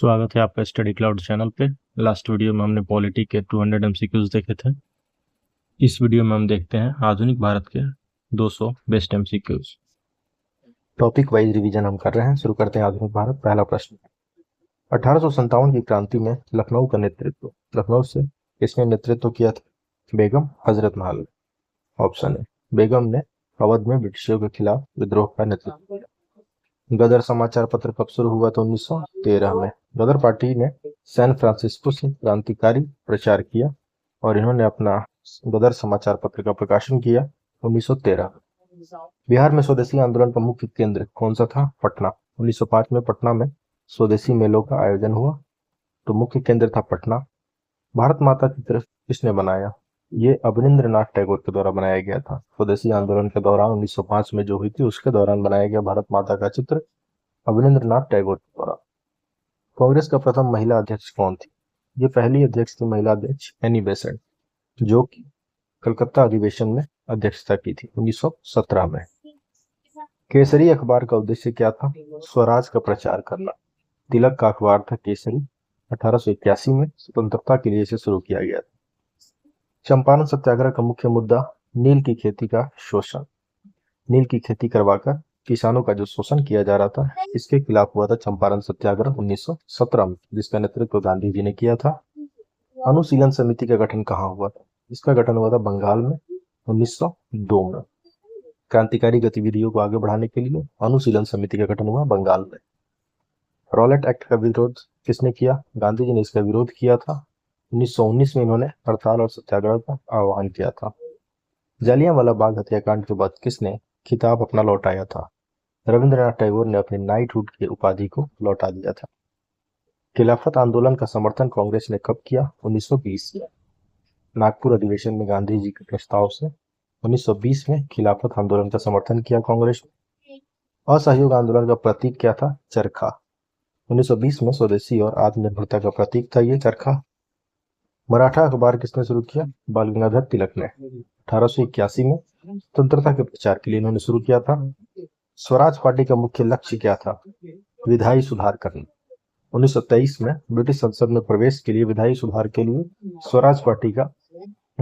स्वागत है आपका स्टडी क्लाउड चैनल पे। लास्ट वीडियो में हमने पॉलिटी के 200 एमसीक्यूज देखे थे। इस वीडियो में हम देखते हैं आधुनिक भारत के 200 best MCQs. Topic wise revision हम कर रहे हैं। शुरू करते हैं आधुनिक भारत। पहला प्रश्न, 1857 की क्रांति में लखनऊ से किसने नेतृत्व किया था? बेगम हजरत महल। ऑप्शन ए, बेगम ने अवध में ब्रिटिशों के खिलाफ विद्रोह का नेतृत्व किया। गदर समाचार पत्र कब शुरू हुआ था? 1913 में। गदर पार्टी ने सैन फ्रांसिस्को से क्रांतिकारी प्रचार किया और इन्होंने अपना गदर समाचार पत्र का प्रकाशन किया 1913। बिहार में स्वदेशी आंदोलन का मुख्य केंद्र कौन सा था? पटना। 1905 में पटना में स्वदेशी मेलों का आयोजन हुआ, तो मुख्य केंद्र था पटना। भारत माता की चित्र किसने बनाया? ये अवनींद्रनाथ टैगोर के द्वारा बनाया गया था। स्वदेशी आंदोलन के दौरान 1905 में जो हुई थी उसके दौरान बनाया गया भारत माता का चित्र अवनींद्रनाथ टैगोर के द्वारा। कांग्रेस का प्रथम महिला अध्यक्ष कौन थी? ये पहली अध्यक्ष थी महिला अध्यक्ष एनी बेसेंट, जो कि कलकत्ता अधिवेशन में अध्यक्षता की थी 1917 में। केसरी अखबार का उद्देश्य क्या था? स्वराज का प्रचार करना। तिलक का अखबार था केसरी। 1881 में स्वतंत्रता के लिए इसे शुरू किया गया था। चंपारण सत्याग्रह का मुख्य मुद्दा नील की खेती का शोषण। नील की खेती करवाकर किसानों का जो शोषण किया जा रहा था, इसके खिलाफ हुआ था चंपारण सत्याग्रह 1917 में, जिसका नेतृत्व गांधी जी ने किया था। अनुशीलन समिति का गठन कहाँ हुआ था? इसका गठन हुआ था बंगाल में 1902 में। क्रांतिकारी गतिविधियों को आगे बढ़ाने के लिए अनुशीलन समिति का गठन हुआ बंगाल में। रॉलेट एक्ट का विरोध किसने किया? गांधी जी ने इसका विरोध किया था। 1919 में इन्होंने हड़ताल और सत्याग्रह का आह्वान किया था। जालियांवाला बाग हत्याकांड के बाद किसने खिताब अपना लौटाया था? रविंद्रनाथ टैगोर ने अपने नाइटहुड की उपाधि को लौटा दिया था। खिलाफत आंदोलन का समर्थन कांग्रेस ने कब किया? 1920 में। नागपुर अधिवेशन में गांधी जी के प्रस्ताव से 1920 में खिलाफत आंदोलन का समर्थन किया कांग्रेस ने। असहयोग आंदोलन का प्रतीक क्या था? चरखा। 1920 में स्वदेशी और आत्मनिर्भरता का प्रतीक था ये चरखा। मराठा अखबार किसने शुरू किया? बाल गंगाधर तिलक ने। 1881 में स्वतंत्रता के प्रचार के लिए इन्होंने शुरू किया था। स्वराज पार्टी का मुख्य लक्ष्य क्या था? विधायी सुधार करना। 1923 में ब्रिटिश संसद में प्रवेश के लिए विधायी सुधार के लिए स्वराज पार्टी का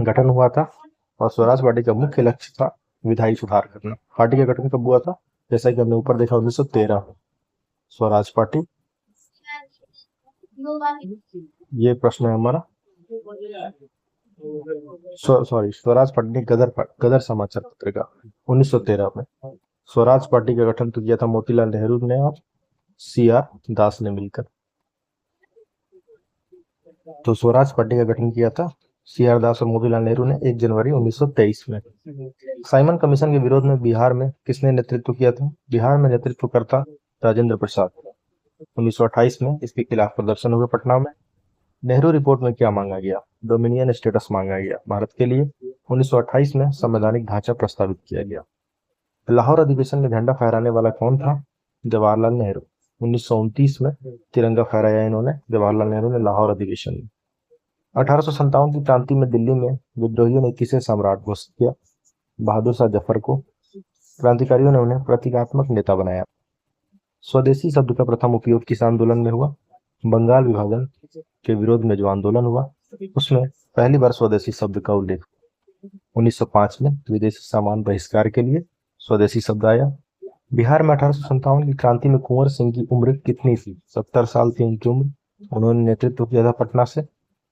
गठन हुआ था और स्वराज पार्टी का मुख्य लक्ष्य था विधायी सुधार करना। पार्टी का गठन कब हुआ था? जैसा कि हमने ऊपर देखा 1913 में। स्वराज पार्टी, ये प्रश्न है हमारा। स्वराज पार्टी ने गदर समाचार पत्र का 1913 में। स्वराज पार्टी का गठन तो किया था मोतीलाल नेहरू ने और CR दास ने मिलकर। तो स्वराज पार्टी का गठन किया था CR दास और मोतीलाल नेहरू ने 1 जनवरी 1923 में। साइमन कमीशन के विरोध में बिहार में किसने नेतृत्व किया था? बिहार में नेतृत्वकर्ता राजेंद्र प्रसाद। 1928 में इसके खिलाफ प्रदर्शन हुए पटना में। नेहरू रिपोर्ट में क्या मांगा गया? डोमिनियन स्टेटस मांगा गया भारत के लिए। 1928 में संवैधानिक ढांचा प्रस्तावित किया गया। लाहौर अधिवेशन में झंडा फहराने वाला कौन था? जवाहरलाल नेहरू। 1929 में तिरंगा फहराया इन्होंने, जवाहरलाल नेहरू ने लाहौर अधिवेशन में। 1857 की क्रांति में दिल्ली में विद्रोहियों ने किसे सम्राट घोषित किया? बहादुर शाह जफर को। क्रांतिकारियों ने उन्हें प्रतीकात्मक नेता बनाया। स्वदेशी शब्द का प्रथम उपयोग किस आंदोलन में हुआ? बंगाल विभाजन के विरोध में जो आंदोलन हुआ उसमें पहली बार स्वदेशी शब्द का उल्लेख। 1905 में विदेशी सामान बहिष्कार के लिए स्वदेशी शब्द आया। बिहार में 1857 की क्रांति में कुंवर सिंह की उम्र कितनी थी? 70 साल थी उनकी उम्र। उन्होंने नेतृत्व किया था पटना से।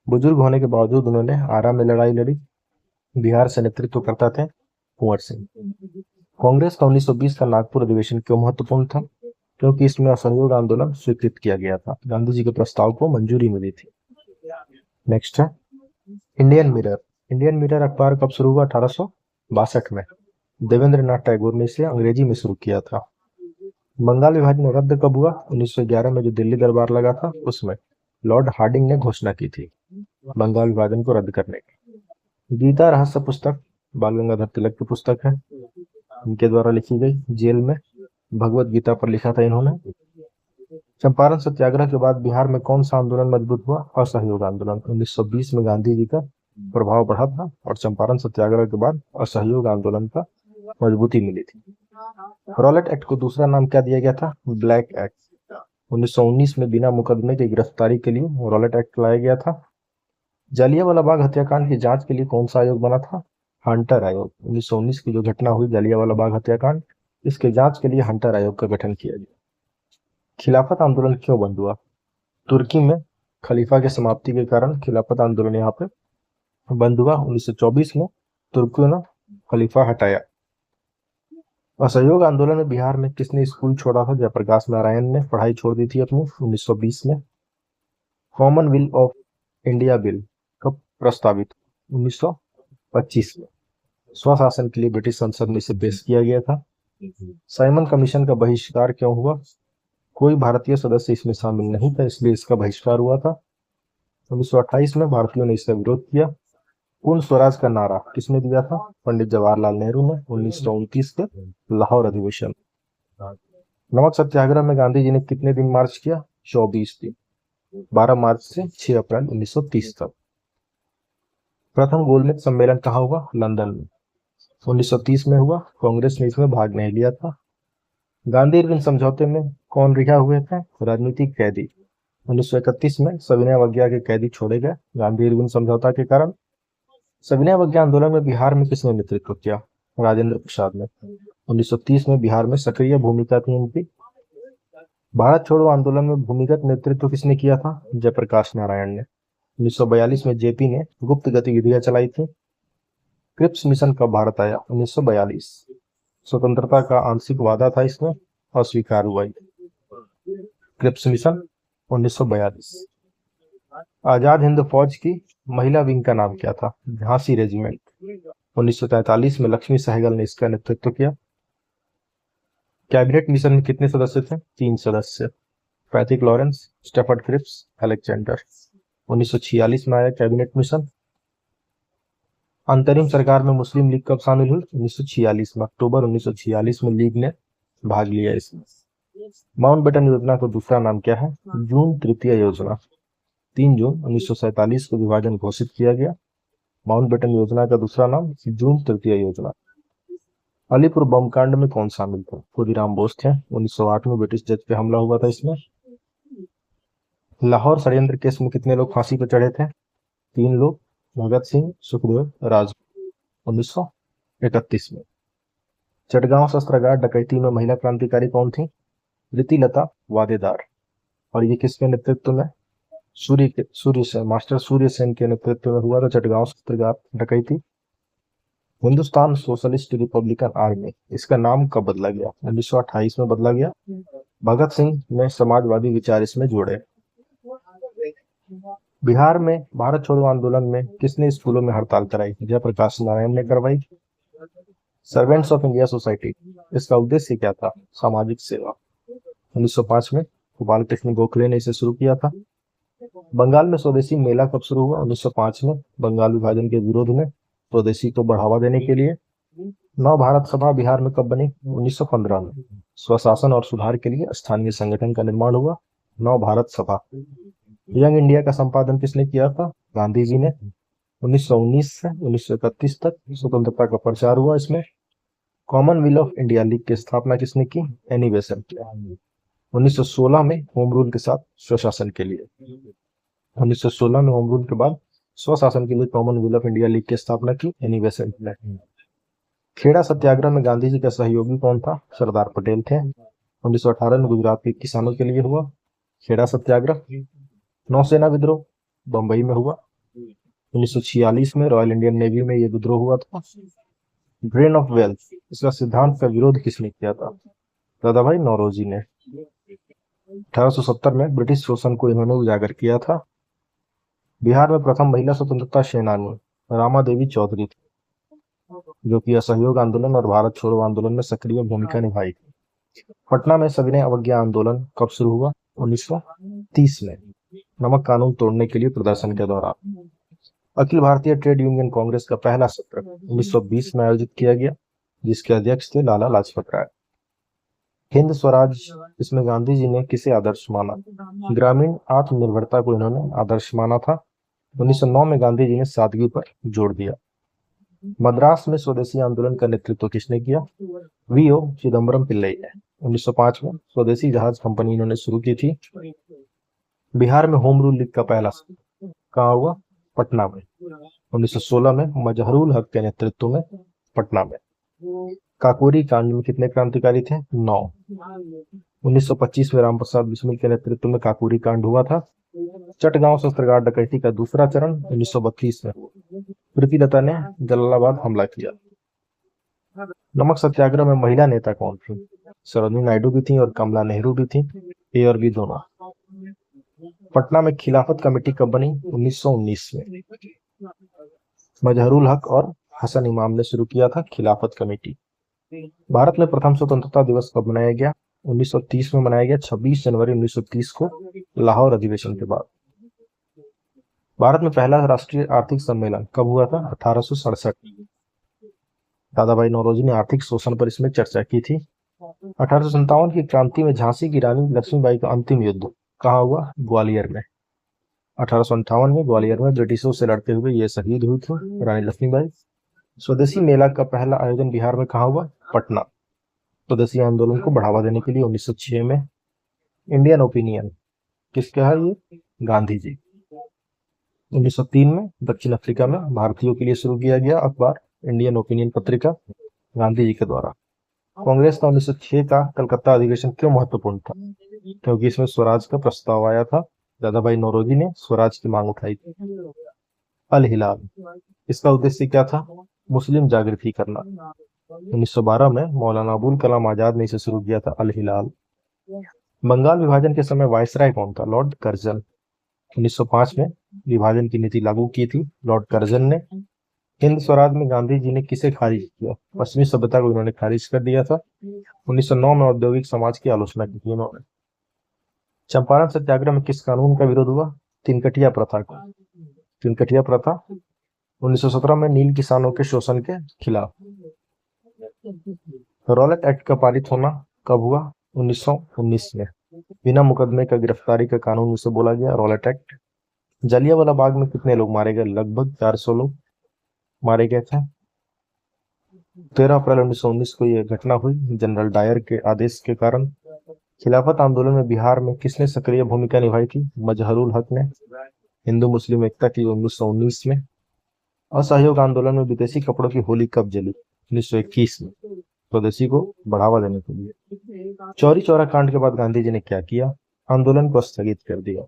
बुजुर्ग होने के बावजूद उन्होंने आरा में लड़ाई लड़ी। बिहार से नेतृत्व करता थे कुंवर सिंह। कांग्रेस का 1920 का नागपुर अधिवेशन क्यों महत्वपूर्ण था? क्योंकि इसमें असहयोग आंदोलन स्वीकृत किया गया था। गांधी जी के प्रस्ताव को मंजूरी मिली थी। नेक्स्ट है इंडियन मिरर। इंडियन मिरर अखबार कब शुरू हुआ? 1862 में। देवेंद्रनाथ टैगोर ने इसे अंग्रेजी में शुरू किया था। बंगाल विभाजन रद्द कब हुआ? 1911 में जो दिल्ली दरबार लगा था उसमें लॉर्ड हार्डिंग ने घोषणा की थी बंगाल विभाजन को रद्द करने की। गीता रहस्य पुस्तक बाल गंगाधर तिलक की पुस्तक है, इनके द्वारा लिखी गई। जेल में भगवत गीता पर लिखा था इन्होंने। चंपारण सत्याग्रह के बाद बिहार में कौन सा आंदोलन मजबूत हुआ? असहयोग आंदोलन। 1920 में गांधी जी का प्रभाव बढ़ा था और चंपारण सत्याग्रह के बाद असहयोग आंदोलन का मजबूती मिली थी। रॉलेट एक्ट को दूसरा नाम क्या दिया गया था? Black act. 1919 में बिना मुकदमे की गिरफ्तारी के लिए रॉलेट एक्ट लाया गया था। जालियांवाला बाग हत्याकांड की जांच के लिए कौन सा आयोग बना था? हंटर आयोग। 1919 की जो घटना हुई जालियांवाला बाग हत्याकांड, इसके जांच के लिए हंटर आयोग का गठन किया गया। खिलाफत आंदोलन क्यों बंद हुआ? तुर्की में खलीफा की समाप्ति के कारण खिलाफत आंदोलन यहाँ पे बंद हुआ। 1924 में तुर्कियों ने खलीफा हटाया। असहयोग आंदोलन में बिहार में किसने स्कूल छोड़ा था? जयप्रकाश नारायण ने पढ़ाई छोड़ दी थी अपनी 1920 में। कॉमनवेल्थ ऑफ इंडिया बिल कब प्रस्तावित? 1925 में। स्वशासन के लिए ब्रिटिश संसद में इसे पेश किया गया था। साइमन कमीशन का बहिष्कार क्यों हुआ? कोई भारतीय सदस्य इसमें शामिल नहीं था, इसलिए इसका बहिष्कार हुआ था। 1928 में भारतीयों ने इसका विरोध किया। पूर्ण स्वराज का नारा किसने दिया था? पंडित जवाहरलाल नेहरू ने 1929 के लाहौर अधिवेशन। नमक सत्याग्रह में गांधी जी ने कितने दिन मार्च किया? 24 दिन, 12 मार्च से 6 अप्रैल 1930 तक। प्रथम गोलमेज सम्मेलन कहाँ हुआ? लंदन में, 1930 में हुआ। कांग्रेस ने इसमें भाग नहीं लिया था। गांधी इरविन समझौते में कौन रिहा हुए थे? राजनीतिक कैदी। 1931 में सविनय अवज्ञा के कैदी छोड़े गए गांधी इरविन समझौता के कारण। सविनय अवज्ञा आंदोलन में बिहार में किसने नेतृत्व किया? राजेंद्र प्रसाद ने। 1930 में बिहार में सक्रिय भूमिका थी इनकी। भारत छोड़ो आंदोलन में भूमिगत नेतृत्व किसने किया था? जयप्रकाश नारायण ने। 1942 में जेपी ने गुप्त गतिविधियां चलाई थी। क्रिप्स मिशन कब भारत आया? 1942। स्वतंत्रता का आंशिक वादा था, इसमें अस्वीकार हुआ। Cripps mission 1942। आजाद हिंद फौज की महिला विंग का नाम क्या था? झांसी रेजिमेंट। 1943 में लक्ष्मी सहगल ने इसका नेतृत्व किया। कैबिनेट मिशन में कितने सदस्य थे? 3 सदस्य, Patrick Lawrence, Stafford Cripps, Alexander. 1946 में आया कैबिनेट मिशन। अंतरिम सरकार में मुस्लिम लीग कब शामिल हुई? 1946 में, अक्टूबर 1946 में लीग ने भाग लिया इसमें। माउंटबेटन योजना का दूसरा नाम क्या है? जून तृतीय योजना। 3 जून 1947 को विभाजन घोषित किया गया। माउंटबेटन योजना का दूसरा नाम जून तृतीय योजना। अलीपुर बम कांड में कौन शामिल था? खुदीराम बोस थे। 1908 में ब्रिटिश जज पे हमला हुआ था इसमें। लाहौर षड्यंत्र केस में कितने लोग फांसी पर चढ़े थे? 3 लोग, भगत सिंह, सुखदेव, राजगुरु। 1931 में। चटगांव शस्त्रागार डकैती में महिला क्रांतिकारी कौन थी? प्रीतिलता वादेदार। और ये किसके नेतृत्व में? सूर्य सेन, मास्टर सूर्य सेन के नेतृत्व में हुआ था चटगांव शस्त्रागार डकैती। हिंदुस्तान सोशलिस्ट रिपब्लिकन आर्मी, इसका नाम कब बदला गया? 1928 में बदला गया। भगत सिंह ने समाजवादी विचार इसमें जोड़े। बिहार में भारत छोड़ो आंदोलन में किसने स्कूलों में हड़ताल कराई? जयप्रकाश नारायण ने करवाई। सर्वेंट्स ऑफ इंडिया सोसाइटी, इसका उद्देश्य क्या था? सामाजिक सेवा। 1905 में गोपाल कृष्ण गोखले ने इसे शुरू किया था। बंगाल में स्वदेशी मेला कब शुरू हुआ? 1905 में, बंगाल विभाजन के विरोध में स्वदेशी को बढ़ावा देने के लिए। नव भारत सभा बिहार में कब बनी? 1915 में। स्वशासन और सुधार के लिए स्थानीय संगठन का निर्माण हुआ, नव भारत सभा। यंग इंडिया का संपादन किसने किया था? गांधी जी ने। 1919 से 1931 तक स्वतंत्रता का प्रचार हुआ इसमें। कॉमनवेल्थ ऑफ इंडिया लीग की स्थापना किसने की? Annie Besant. 1916 में होम रूल के साथ स्वशासन के लिए। 1916 में होम रूल के बाद स्वशासन के लिए कॉमनवेल्थ ऑफ इंडिया लीग की स्थापना की एनी बेसेंट ने। खेड़ा सत्याग्रह में गांधी जी का सहयोगी कौन था? सरदार पटेल थे। 1918 में गुजरात के किसानों के लिए हुआ खेड़ा सत्याग्रह। नौसेना विद्रोह बंबई में हुआ। 1946 में रॉयल इंडियन नेवी में यह विद्रोह हुआ था। ड्रेन ऑफ वेल्थ, इसका सिद्धांत का विरोध किसने किया था? दादाभाई नौरोजी ने। 1870 में ब्रिटिश शोषण को इन्होंने उजागर किया था। बिहार में प्रथम महिला स्वतंत्रता सेनानी रामा देवी चौधरी थी, जो कि असहयोग आंदोलन और भारत छोड़ो आंदोलन में सक्रिय भूमिका निभाई थी। पटना में सविनय अवज्ञा आंदोलन कब शुरू हुआ? 1930 में, नमक कानून तोड़ने के लिए प्रदर्शन के दौरान। अखिल भारतीय ट्रेड यूनियन कांग्रेस का पहला सत्र 1920 में आयोजित किया गया, जिसके अध्यक्ष थे लाला लाजपत राय। हिंद स्वराज, इसमें गांधी जी ने किसे आदर्श माना? ग्रामीण आत्मनिर्भरता को इन्होंने आदर्श माना था। 1909 में गांधी जी ने सादगी पर जोर दिया। मद्रास में स्वदेशी आंदोलन का नेतृत्व किसने किया? वीओ चिदम्बरम पिल्लई ने। 1905 में स्वदेशी जहाज कंपनी इन्होंने शुरू की थी। बिहार में होम रूल लीग का पहला कहाँ हुआ? पटना में। 1916 में मजहरूल हक के नेतृत्व में पटना में। काकोरी कांड में कितने क्रांतिकारी थे? 9। 1925 में रामप्रसाद बिस्मिल के नेतृत्व में काकोरी कांड हुआ था। चटगांव शस्त्रागार डकैती का दूसरा चरण 1932 में। प्रीतिलता ने जलालाबाद हमला किया। नमक सत्याग्रह में महिला नेता कौन थी? सरोजिनी नायडू भी थी और कमला नेहरू भी थी। ए और बी दोनों। पटना में खिलाफत कमेटी कब बनी? 1919 में। मजहरूल हक और हसन इमाम ने शुरू किया था खिलाफत कमेटी। भारत में प्रथम स्वतंत्रता दिवस कब मनाया गया? 1930 में मनाया गया, 26 जनवरी 1930 को, लाहौर अधिवेशन के बाद। भारत में पहला राष्ट्रीय आर्थिक सम्मेलन कब हुआ था? 1867। दादा भाई नौरोजी ने आर्थिक शोषण पर इसमें चर्चा की थी। 1857 की क्रांति में झांसी की रानी लक्ष्मीबाई का अंतिम युद्ध कहाँ हुआ? ग्वालियर में। 1858 में ग्वालियर में ब्रिटिशों से लड़ते हुए ये शहीद हुई थी रानी लक्ष्मीबाई। स्वदेशी मेला का पहला आयोजन बिहार में कहाँ हुआ? पटना। स्वदेशी आंदोलन को बढ़ावा देने के लिए 1906 में। इंडियन ओपिनियन किसका है? ये गांधी जी। 1903 में दक्षिण अफ्रीका में भारतीयों के लिए शुरू किया गया अखबार इंडियन ओपिनियन पत्रिका गांधी जी के द्वारा। कांग्रेस का 1906 का कलकत्ता अधिवेशन क्यों महत्वपूर्ण था? क्योंकि इसमें स्वराज का प्रस्ताव आया था। दादा भाई नौरोजी ने स्वराज की मांग उठाई थी। अल हिलाल, इसका उद्देश्य क्या था? मुस्लिम जागृति करना। 1912 में मौलाना अबुल कलाम आजाद ने इसे शुरू किया था, अल हिलाल। बंगाल विभाजन के समय वायसराय कौन था? Lord Curzon. 1905 में विभाजन की नीति लागू की थी लॉर्ड कर्जन ने। हिंद स्वराज में गांधी जी ने किसे खारिज किया? पश्चिमी सभ्यता को इन्होंने खारिज कर दिया था। 1909 में औद्योगिक समाज की आलोचना की थी इन्होंने। चंपारण सत्याग्रह में किस कानून का विरोध हुआ? तिनकटिया प्रथा का। तिनकटिया प्रथा 1917 में नील किसानों के शोषण के खिलाफ। रॉलेट एक्ट का पारित होना कब हुआ? 1919 में। बिना मुकदमे का गिरफ्तारी का कानून उसे बोला गया रॉलेट एक्ट। जलियांवाला बाग में कितने लोग मारे गए? लगभग 400 लोग मारे गए थे। 13 अप्रैल 1919 को यह घटना हुई जनरल डायर के आदेश के कारण। खिलाफत आंदोलन में बिहार में किसने सक्रिय भूमिका निभाई थी? मजहरूल हक ने। हिंदू मुस्लिम एकता की 1919 में। असहयोग आंदोलन में विदेशी कपड़ों की होली कब जली? 1921 में, स्वदेशी को बढ़ावा देने के लिए। चौरी चौरा कांड के बाद गांधी जी ने क्या किया? आंदोलन को स्थगित कर दिया।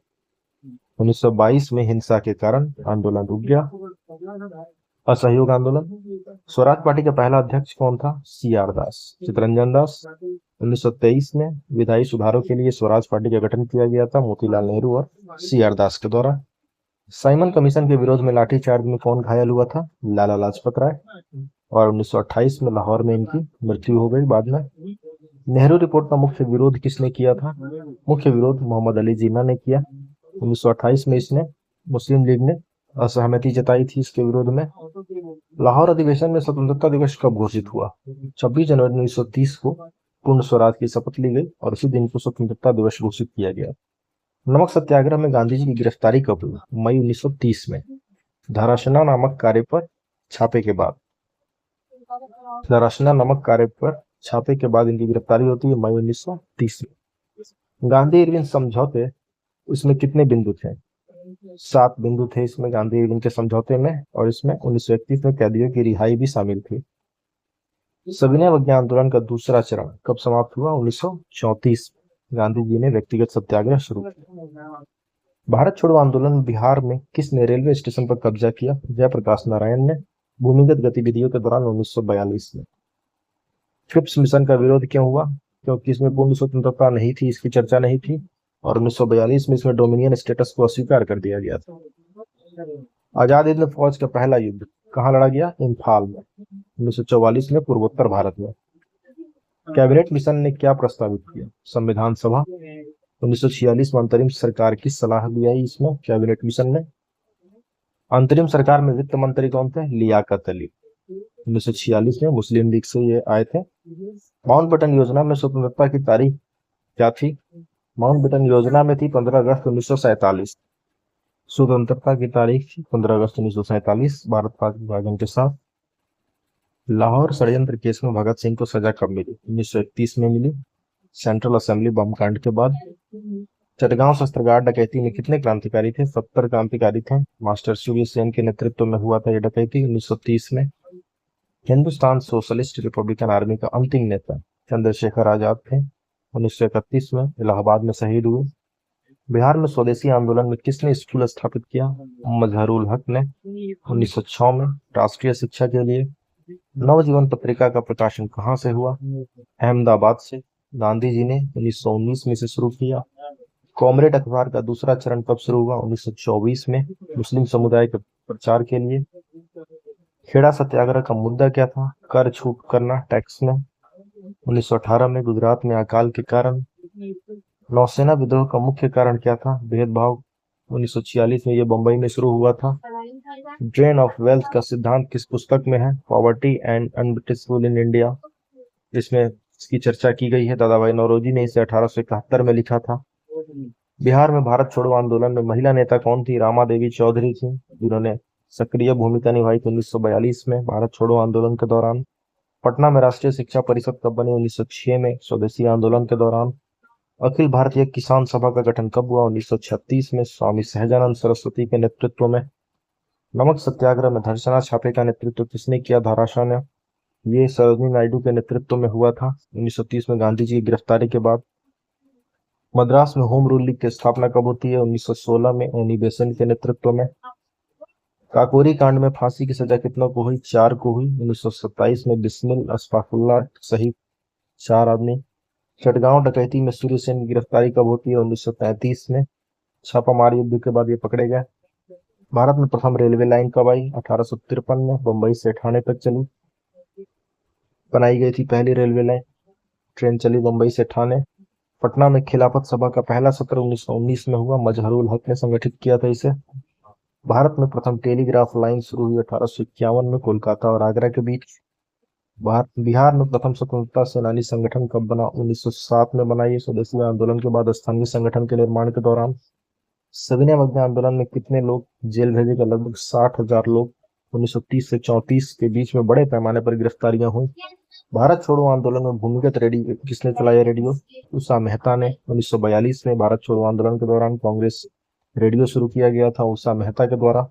1922 में हिंसा के कारण आंदोलन रुक गया। असहयोग आंदोलन। स्वराज पार्टी का पहला अध्यक्ष कौन था? CR दास, चितरंजन दास। 1923 में विधायी सुधारों के लिए स्वराज पार्टी का गठन किया गया था मोतीलाल नेहरू और CR दास के द्वारा। साइमन कमीशन के विरोध में लाठीचार्ज में कौन घायल हुआ था? लाला लाजपत राय। और 1928 में लाहौर में इनकी मृत्यु हो गई बाद में। नेहरू रिपोर्ट का मुख्य विरोध किसने किया था? मुख्य विरोध मोहम्मद अली जिन्ना ने किया। 1928 में इसने मुस्लिम लीग ने असहमति जताई थी इसके विरोध में। लाहौर अधिवेशन में स्वतंत्रता दिवस कब घोषित हुआ? 26 जनवरी 1930 को पूर्ण स्वराज की शपथ ली गई और उसी दिन को स्वतंत्रता दिवस घोषित किया गया। नमक सत्याग्रह में गांधी जी की गिरफ्तारी कब हुई? मई 1930 में। धाराशिना नामक कार्य पर छापे के बाद। धाराशिना नामक कार्य पर छापे के बाद इनकी गिरफ्तारी होती है मई 1930 में। गांधी इरविन समझौते, इसमें कितने बिंदु थे? 7 बिंदु थे इसमें गांधी इरविन के समझौते में, और इसमें 1931 में कैदियों की रिहाई भी शामिल थी। सविनय अवज्ञा आंदोलन का दूसरा चरण कब समाप्त हुआ? 1934 में। गांधी जी ने व्यक्तिगत सत्याग्रह शुरू किया। भारत छोड़ो आंदोलन में बिहार में किसने रेलवे स्टेशन पर कब्जा किया? जयप्रकाश नारायण ने। भूमिगत गतिविधियों के दौरान 1942 में। क्रिप्स मिशन का विरोध क्यों हुआ? क्योंकि इसमें पूर्ण स्वतंत्रता नहीं थी, इसकी चर्चा नहीं थी, और 1942 में इसमें डोमिनियन स्टेटस को अस्वीकार कर दिया गया था। आजाद हिंद फौज का पहला युद्ध कहाँ लड़ा गया? इम्फाल में। 1944 में पूर्वोत्तर भारत में। कैबिनेट मिशन ने क्या प्रस्तावित किया? संविधान सभा। 1946 में अंतरिम सरकार की सलाह दी आई इसमें कैबिनेट मिशन ने। अंतरिम सरकार में वित्त मंत्री कौन थे? लियाकत अली। 1946 में मुस्लिम लीग से ये आए थे। माउंटबेटन योजना में स्वतंत्रता की तारीख क्या थी? माउंटबेटन योजना में थी 15 अगस्त 1947। स्वतंत्रता की तारीख थी 15 अगस्त 1947 भारत पाक विभाजन के साथ। लाहौर षड्यंत्र केस में भगत सिंह को सजा कब मिली? 1931 में मिली। सेंट्रल असेंबली बम कांड के बाद। चटगांव शस्त्रगार डकैती में कितने क्रांतिकारी थे? 70 क्रांतिकारी थे। मास्टर सूर्य सेन के नेतृत्व में हुआ था यह डकैती 1930 में। हिंदुस्तान सोशलिस्ट रिपब्लिकन आर्मी का अंतिम नेता चंद्रशेखर आजाद थे, 1931 में इलाहाबाद में शहीद हुए। बिहार में स्वदेशी आंदोलन में किसने स्कूल स्थापित किया? मजहरुल हक ने, 1906 में। राष्ट्रीय शिक्षा के लिए नवजीवन पत्रिका का प्रकाशन कहाँ से हुआ? अहमदाबाद से। गांधी जी ने 1919 में से शुरू किया। कॉमरेड अखबार का दूसरा चरण कब शुरू हुआ? 1924 में, मुस्लिम समुदाय के प्रचार के लिए। खेड़ा सत्याग्रह का मुद्दा क्या था? कर छूट करना टैक्स में। 1918 में गुजरात में अकाल के कारण। नौसेना विद्रोह का मुख्य कारण क्या था? भेदभाव। 1946 में यह बंबई में शुरू हुआ था। ड्रेन ऑफ वेल्थ का सिद्धांत किस पुस्तक में है? Poverty and un-British in India. इसमें इसकी चर्चा की गई है। दादाभाई नौरोजी ने इसे 1871 में लिखा था। बिहार में भारत छोड़ो आंदोलन में महिला नेता कौन थी? रामा देवी चौधरी थी, जिन्होंने सक्रिय भूमिका निभाई थी 1942 में भारत छोड़ो आंदोलन के दौरान। पटना में राष्ट्रीय शिक्षा परिषद कब बनी? 1906 में, स्वदेशी आंदोलन के दौरान। अखिल भारतीय किसान सभा का गठन कब हुआ? 1936 में, स्वामी सहजानंद सरस्वती के नेतृत्व में। नमक सत्याग्रह में धरसना छापे का नेतृत्व किसने किया? धाराशाह ने। ये सरोजिनी नायडू के नेतृत्व में हुआ था 1930 में, गांधी जी की गिरफ्तारी के बाद। मद्रास में होम रूल लीग की स्थापना कब होती है? 1916 में, एनी बेसेंट के नेतृत्व में। काकोरी कांड में फांसी की सजा कितनों को हुई? 4 को हुई 1927 में, बिस्मिल अशफाकुल्लाह सहित 4 आदमी। चटगांव डकैती में सूर्य सेन की गिरफ्तारी कब होती है? 1933 में, छापामार युद्ध के बाद ये पकड़े गए। भारत में प्रथम रेलवे लाइन कब आई? 1853 में, बंबई से ठाणे तक चली बनाई गई थी पहली रेलवे लाइन। ट्रेन चली बंबई से ठाणे। पटना में खिलाफत सभा का पहला सत्र 1919 में हुआ, मजहरुल हक ने संगठित किया था इसे। भारत में प्रथम टेलीग्राफ लाइन शुरू हुई 1851 में, कोलकाता और आगरा के बीच। बिहार में प्रथम स्वतंत्रता सेनानी संगठन कब बना? 1907 में बनाई। स्वदेशी आंदोलन के बाद स्थानीय संगठन के निर्माण के दौरान। सविनय अवज्ञा आंदोलन में कितने लोग जेल भेजे गए? लगभग 60,000 लोग। 1930 से 34 के बीच में बड़े पैमाने पर गिरफ्तारियां हुई। भारत छोड़ो आंदोलन में भूमिगत रेडियो किसने चलाया? रेडियो उषा मेहता ने। 1942 में भारत छोड़ो आंदोलन के दौरान कांग्रेस रेडियो शुरू किया गया था उषा मेहता के द्वारा।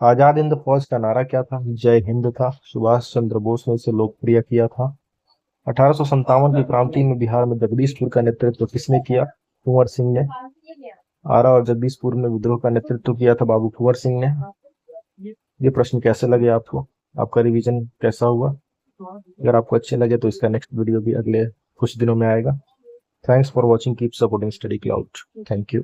आजाद हिंद फौज का नारा क्या था? जय हिंद था। सुभाष चंद्र बोस ने इसे लोकप्रिय किया था। 1857 की क्रांति में बिहार में जगदीशपुर का नेतृत्व किसने किया? कुंवर सिंह ने। आरा और जगदीशपुर में विद्रोह का नेतृत्व किया था बाबू कुंवर सिंह ने। ये प्रश्न कैसे लगे आपको? आपका रिवीजन कैसा हुआ? अगर आपको अच्छे लगे तो इसका नेक्स्ट वीडियो भी अगले कुछ दिनों में आएगा। Thanks for watching, keep supporting study cloud. Thank you.